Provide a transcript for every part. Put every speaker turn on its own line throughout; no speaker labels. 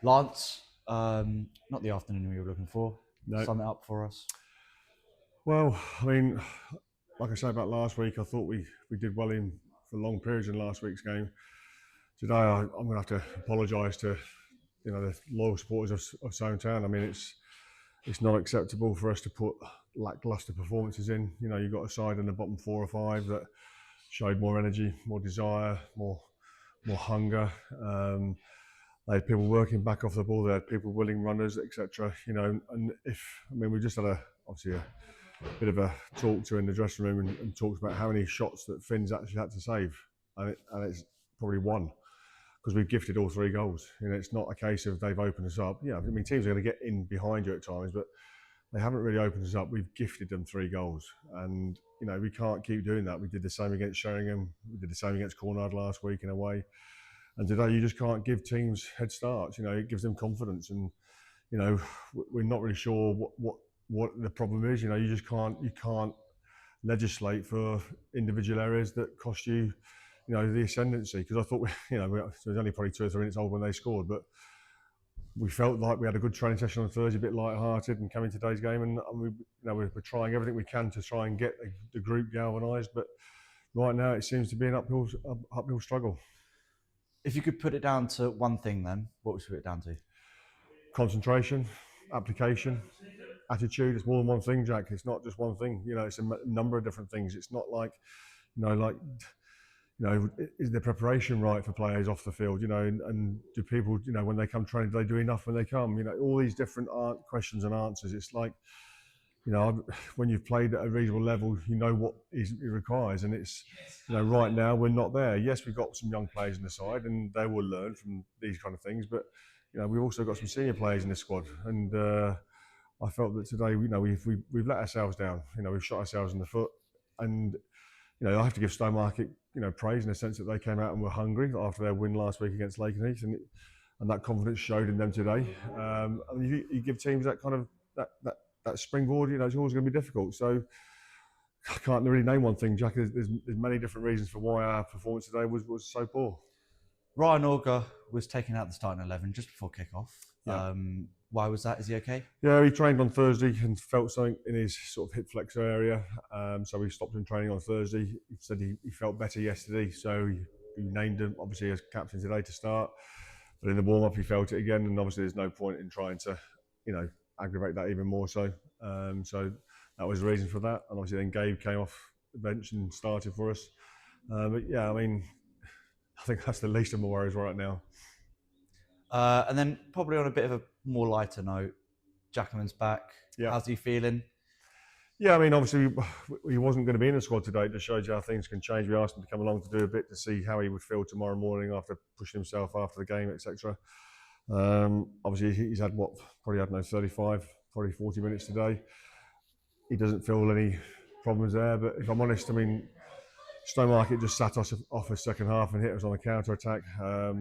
Lance, not the afternoon we were looking for.
No.
Sum it up for us.
Well, I mean, like I say about last week, I thought we did well for long periods in last week's game. Today, I'm going to have to apologise to the loyal supporters of Stowmarket. I mean, it's not acceptable for us to put lacklustre performances in. You've got a side in the bottom 4 or 5 that showed more energy, more desire, more hunger. They had people working back off the ball. They had people willing runners, etc. And we just had obviously a bit of a talk to in the dressing room and talked about how many shots that Finn's actually had to save, and it's probably one because we've gifted all 3 goals. It's not a case of they've opened us up. Yeah, I mean teams are going to get in behind you at times, but they haven't really opened us up. We've gifted them 3 goals, and we can't keep doing that. We did the same against Sheringham. We did the same against Cornard last week in a way. And today you just can't give teams head starts. It gives them confidence, and we're not really sure what the problem is. You just can't legislate for individual areas that cost you, the ascendancy. Because I thought it was only probably 2 or 3 minutes old when they scored, but we felt like we had a good training session on Thursday, a bit light-hearted, and came in today's game, and we're trying everything we can to try and get the group galvanised. But right now it seems to be an uphill struggle.
If you could put it down to one thing, then what would you put it down to?
Concentration, application, attitude. It's more than one thing, Jack. It's not just one thing. It's a number of different things. It's not like, is the preparation right for players off the field? And do people, when they come training, do they do enough when they come? All these different questions and answers. It's like, when you've played at a reasonable level, what it requires. And it's, right now we're not there. Yes, we've got some young players in the side and they will learn from these kind of things. But, we've also got some senior players in the squad. And I felt that today, we've let ourselves down. We've shot ourselves in the foot. And, I have to give Stowmarket, praise in the sense that they came out and were hungry after their win last week against Lakenheath. And that confidence showed in them today. You give teams that kind of, that springboard, it's always going to be difficult. So I can't really name one thing, Jack. There's many different reasons for why our performance today was so poor.
Ryan Auger was taken out the starting 11 just before kick-off.
Yeah.
Why was that? Is he okay?
Yeah, he trained on Thursday and felt something in his sort of hip flexor area. So we stopped him training on Thursday. He said he felt better yesterday, so he named him obviously as captain today to start. But in the warm-up, he felt it again, and obviously there's no point in trying to, aggravate that even more so. So that was the reason for that. And obviously then Gabe came off the bench and started for us. But yeah, I think that's the least of my worries right now.
And then probably on a bit of a more lighter note, Jacqueline's back.
Yeah.
How's he feeling?
Yeah, obviously he wasn't going to be in the squad today. It just shows you how things can change. We asked him to come along to do a bit to see how he would feel tomorrow morning after pushing himself after the game, etc. Obviously he's had probably 35, probably 40 minutes today. He doesn't feel any problems there, but if I'm honest, Stowmarket just sat us off a second half and hit us on a counter attack.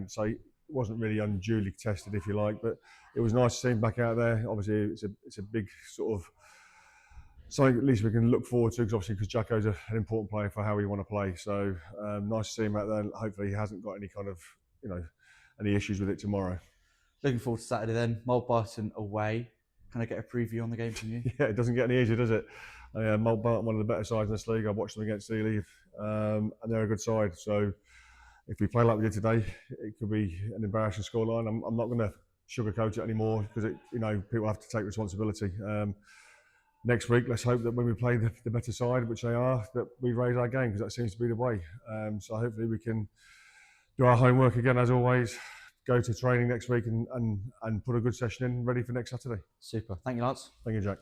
So he wasn't really unduly tested, if you like, but it was nice to see him back out there. Obviously it's a big sort of something at least we can look forward to, because Jacko's an important player for how we want to play. So nice to see him out there, and hopefully he hasn't got any kind of any issues with it tomorrow.
Looking forward to Saturday then. Mulbarton away. Can I get a preview on the game from you?
Yeah, it doesn't get any easier, does it? Mulbarton, one of the better sides in this league. I watched them against Ely, and they're a good side. So if we play like we did today, it could be an embarrassing scoreline. I'm not going to sugarcoat it anymore, because people have to take responsibility. Next week, let's hope that when we play the better side, which they are, that we raise our game, because that seems to be the way. So hopefully we can do our homework again, as always. Go to training next week and put a good session in, ready for next Saturday.
Super. Thank you, Lance.
Thank you, Jack.